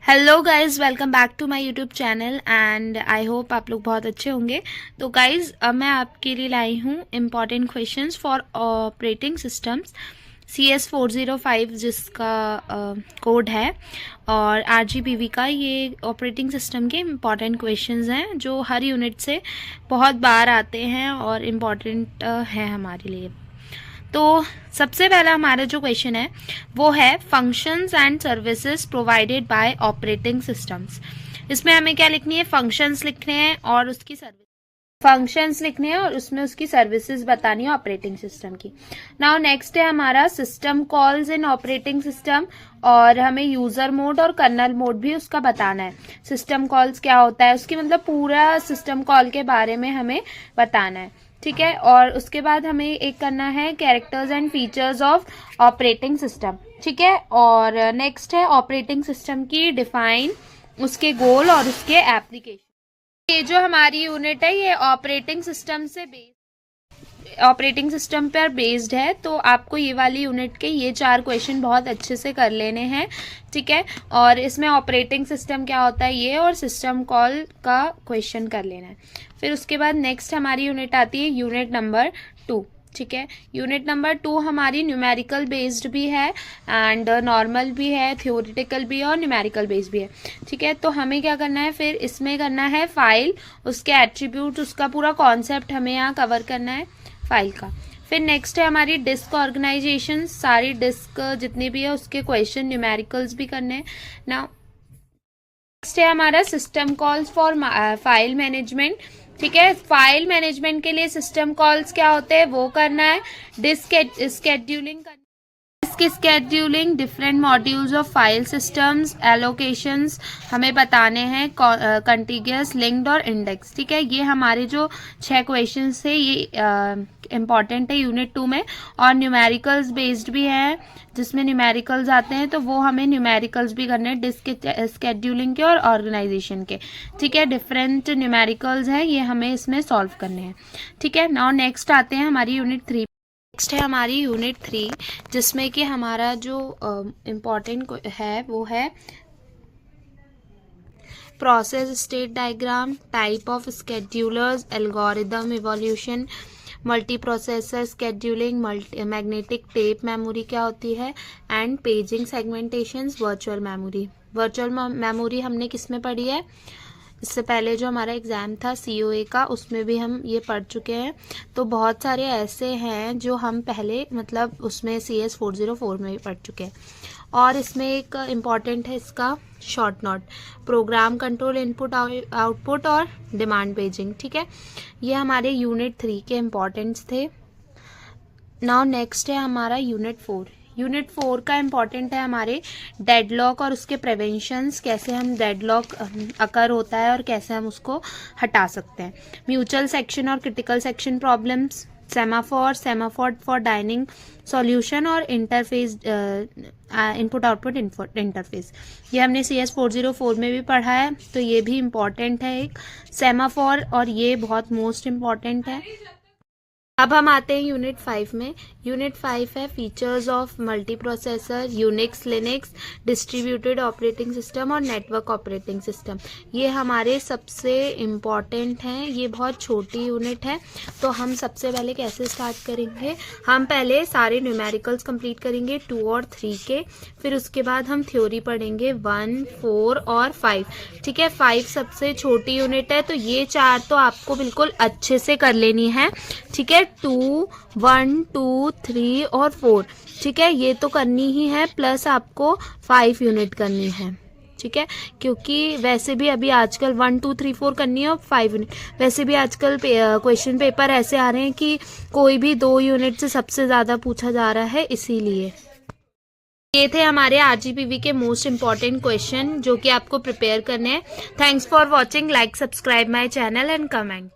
Hello guys, welcome back to my YouTube channel and I hope आप लोग बहुत अच्छे होंगे। तो गाइज़ अब मैं आपके लिए लाई हूँ important questions for operating systems CS405 जिसका कोड है, और RGPV का। ये ऑपरेटिंग सिस्टम के इम्पॉर्टेंट क्वेश्चंस हैं जो हर यूनिट से बहुत बार आते हैं और इम्पॉर्टेंट है हमारे लिए। तो सबसे पहला हमारा जो क्वेश्चन है वो है functions and services provided by operating systems. इसमें हमें क्या लिखनी है, फंक्शंस लिखने हैं और उसकी सर्विसेज बतानी है ऑपरेटिंग सिस्टम की। नाउ नेक्स्ट है हमारा system calls in operating system, और हमें यूजर मोड और कर्नल मोड भी उसका बताना है। सिस्टम कॉल्स क्या होता है, उसकी मतलब पूरा सिस्टम कॉल के बारे में हमें बताना है, ठीक है। और उसके बाद हमें एक करना है characters and features of operating system, ठीक है। और नेक्स्ट है ऑपरेटिंग सिस्टम की डिफाइन, उसके गोल और उसके एप्लीकेशन। ये जो हमारी यूनिट है ये ऑपरेटिंग सिस्टम पर बेस्ड है, तो आपको ये वाली यूनिट के ये 4 क्वेश्चन बहुत अच्छे से कर लेने हैं, ठीक है। और इसमें ऑपरेटिंग सिस्टम क्या होता है ये और सिस्टम कॉल का क्वेश्चन कर लेना है। फिर उसके बाद नेक्स्ट हमारी यूनिट आती है यूनिट नंबर 2, ठीक है। यूनिट नंबर 2 हमारी न्यूमेरिकल बेस्ड भी है एंड नॉर्मल भी है, थ्योरेटिकल भी है और न्यूमेरिकल बेस्ड भी है, ठीक है। तो हमें क्या करना है, फिर इसमें करना है फाइल, उसके एट्रीब्यूट, उसका पूरा कॉन्सेप्ट हमें यहाँ कवर करना है फाइल का। फिर नेक्स्ट है हमारी डिस्क ऑर्गेनाइजेशन, सारी डिस्क जितनी भी है उसके क्वेश्चन न्यूमेरिकल्स भी करने हैं। नाउ नेक्स्ट है हमारा system calls for file management, ठीक है। फाइल मैनेजमेंट के लिए सिस्टम कॉल्स क्या होते हैं वो करना है। डिस्क स्केड्यूलिंग करना, disk scheduling, different modules of file systems, allocations हमें बताने हैं, कंटिग्यूअस, लिंक्ड और इंडेक्स, ठीक है। ये हमारे जो 6 क्वेश्चंस थे ये इम्पॉर्टेंट है यूनिट 2 में। और न्यूमेरिकल्स बेस्ड भी है, जिसमें न्यूमेरिकल्स आते हैं तो वो हमें न्यूमेरिकल्स भी करने हैं, डिस्क स्केड्यूलिंग के और ऑर्गेनाइजेशन के, ठीक है। डिफरेंट न्यूमेरिकल्स हैं, ये हमें इसमें सॉल्व करने हैं, ठीक है। नाउ नेक्स्ट आते हैं हमारी यूनिट 3। नेक्स्ट है हमारी यूनिट 3 जिसमें कि हमारा जो इम्पॉर्टेंट है वो है process state diagram, type of schedulers, algorithm evolution, multi processor scheduling, magnetic tape memory क्या होती है, and paging segmentations, virtual memory. Virtual memory हमने किस में पढ़ी है, इससे पहले जो हमारा एग्ज़ाम था COA का उसमें भी हम ये पढ़ चुके हैं। तो बहुत सारे ऐसे हैं जो हम पहले मतलब उसमें CS404 में भी पढ़ चुके हैं। और इसमें एक इम्पॉर्टेंट है इसका short note, program control, input output और डिमांड पेजिंग, ठीक है। ये हमारे यूनिट 3 के इम्पॉर्टेंट्स थे। नाउ नेक्स्ट है हमारा यूनिट 4। यूनिट 4 का इम्पॉर्टेंट है हमारे डेडलॉक और उसके प्रिवेंशंस, कैसे हम डेडलॉक अकर होता है और कैसे हम उसको हटा सकते हैं, म्यूचुअल सेक्शन और critical section problems, semaphore for dining solution और इंटरफेस, इनपुट आउटपुट इंटरफेस। ये हमने CS404 में भी पढ़ा है, तो ये भी इम्पॉर्टेंट है एक सेमाफोर, और ये बहुत मोस्ट इम्पॉर्टेंट है। अब हम आते हैं यूनिट 5 में। यूनिट 5 है features of multi processor, Unix, Linux, distributed operating system और नेटवर्क ऑपरेटिंग सिस्टम। ये हमारे सबसे इम्पॉर्टेंट हैं, ये बहुत छोटी यूनिट है। तो हम सबसे पहले कैसे स्टार्ट करेंगे, हम पहले सारे न्यूमेरिकल्स कंप्लीट करेंगे 2 और 3 के, फिर उसके बाद हम थ्योरी पढ़ेंगे 1, 4 और 5, ठीक है। 5 सबसे छोटी यूनिट है, तो ये 4 तो आपको बिल्कुल अच्छे से कर लेनी है, ठीक है। 2, 1, 2, 3 और 4, ठीक है, ये तो करनी ही है, प्लस आपको 5 यूनिट करनी है, ठीक है। क्योंकि वैसे भी अभी आजकल 1, 2, 3, 4 करनी है और 5 यूनिट, वैसे भी आजकल क्वेश्चन पेपर ऐसे आ रहे हैं कि कोई भी 2 यूनिट से सबसे ज़्यादा पूछा जा रहा है, इसीलिए ये थे हमारे RGPV के मोस्ट इम्पॉर्टेंट क्वेश्चन जो कि आपको प्रिपेयर करने हैं। Thanks for watching, like, subscribe my channel and comment.